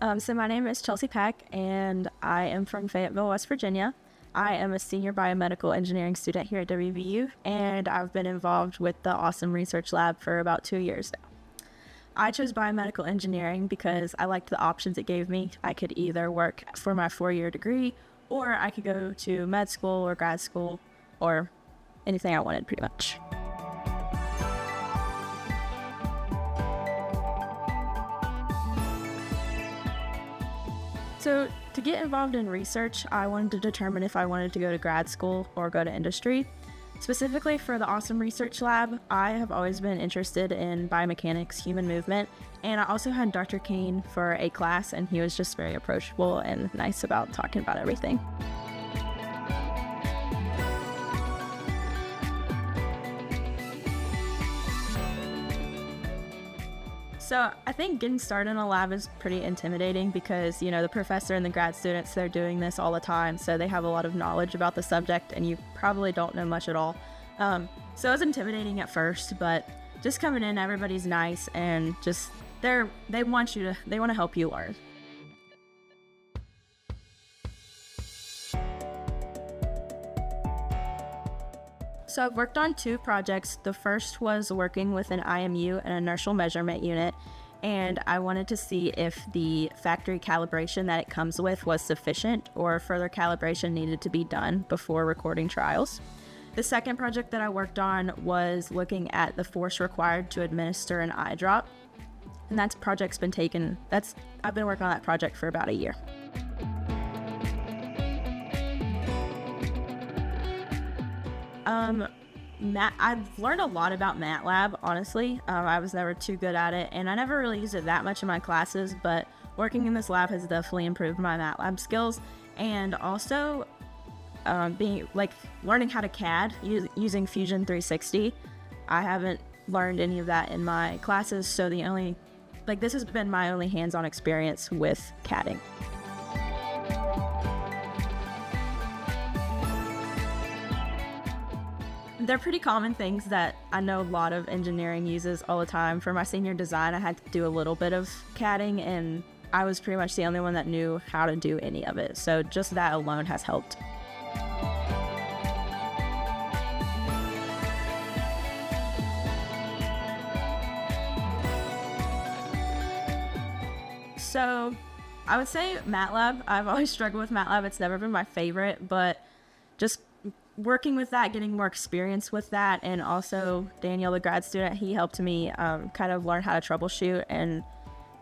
So my name is Chelsea Peck, and I am from Fayetteville, West Virginia. I am a senior biomedical engineering student here at WVU, and I've been involved with the AWeSOME Research Lab for about 2 years now. I chose biomedical engineering because I liked the options it gave me. I could either work for my 4-year degree, or I could go to med school or grad school, or anything I wanted, pretty much. So to get involved in research, I wanted to determine if I wanted to go to grad school or go to industry. Specifically for the AWeSOME Research Lab, I have always been interested in biomechanics, human movement, and I also had Dr. Kane for a class, and he was just very approachable and nice about talking about everything. So I think getting started in a lab is pretty intimidating because, the professor and the grad students, they're doing this all the time. So they have a lot of knowledge about the subject and you probably don't know much at all. So it was intimidating at first, but just coming in, everybody's nice and just they want to help you learn. So I've worked on 2 projects. The first was working with an IMU, an inertial measurement unit, and I wanted to see if the factory calibration that it comes with was sufficient or further calibration needed to be done before recording trials. The second project that I worked on was looking at the force required to administer an eye drop, and I've been working on that project for about a year. I've learned a lot about MATLAB, honestly. I was never too good at it, and I never really used it that much in my classes, but working in this lab has definitely improved my MATLAB skills, and also learning how to CAD using Fusion 360. I haven't learned any of that in my classes, so this has been my only hands-on experience with CADing. They're pretty common things that I know a lot of engineering uses all the time. For my senior design, I had to do a little bit of CADing, and I was pretty much the only one that knew how to do any of it. So just that alone has helped. So I would say MATLAB. I've always struggled with MATLAB. It's never been my favorite, but just working with that, getting more experience with that, and also Daniel, the grad student, he helped me kind of learn how to troubleshoot and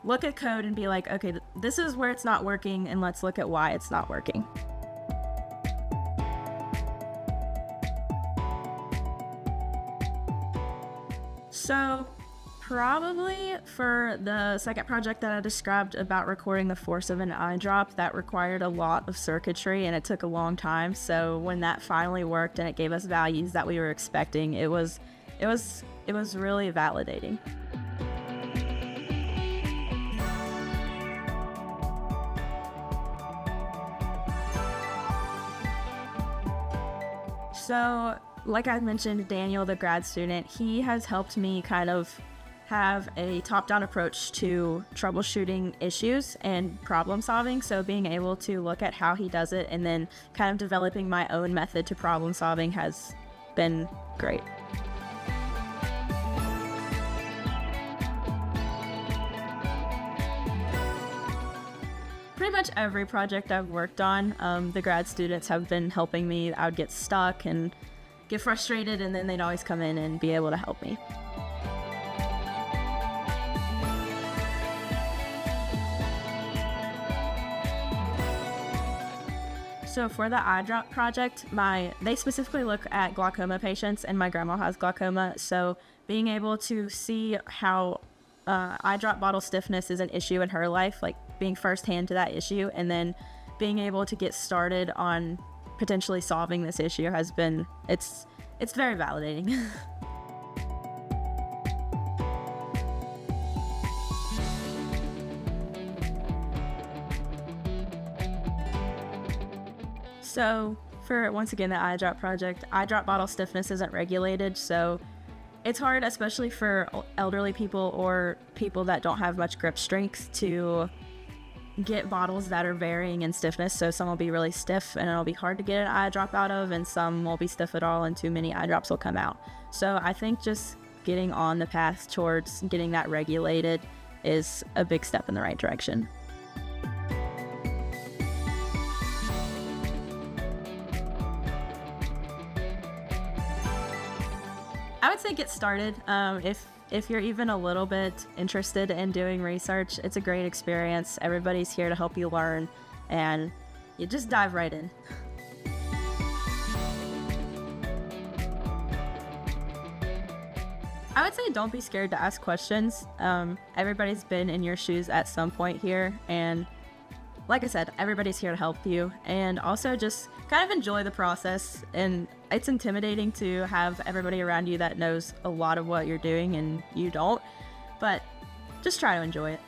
look at code and be like, okay, this is where it's not working, and let's look at why it's not working. So probably for the second project that I described about recording the force of an eye drop, that required a lot of circuitry and it took a long time. So when that finally worked and it gave us values that we were expecting, it was really validating. So like I mentioned, Daniel, the grad student, he has helped me kind of have a top-down approach to troubleshooting issues and problem solving. So being able to look at how he does it and then kind of developing my own method to problem solving has been great. Pretty much every project I've worked on, the grad students have been helping me. I would get stuck and get frustrated, and then they'd always come in and be able to help me. So for the eye drop project, they specifically look at glaucoma patients, and my grandma has glaucoma. So being able to see how eye drop bottle stiffness is an issue in her life, like being firsthand to that issue, and then being able to get started on potentially solving this issue it's very validating. So for, once again, the eye drop project, eye drop bottle stiffness isn't regulated, so it's hard, especially for elderly people or people that don't have much grip strength, to get bottles that are varying in stiffness. So some will be really stiff and it'll be hard to get an eye drop out of, and some won't be stiff at all and too many eye drops will come out. So I think just getting on the path towards getting that regulated is a big step in the right direction. I would say get started. If you're even a little bit interested in doing research, it's a great experience. Everybody's here to help you learn, and you just dive right in. I would say don't be scared to ask questions. Everybody's been in your shoes at some point here, and like I said, everybody's here to help you, and also just kind of enjoy the process. And it's intimidating to have everybody around you that knows a lot of what you're doing and you don't, but just try to enjoy it.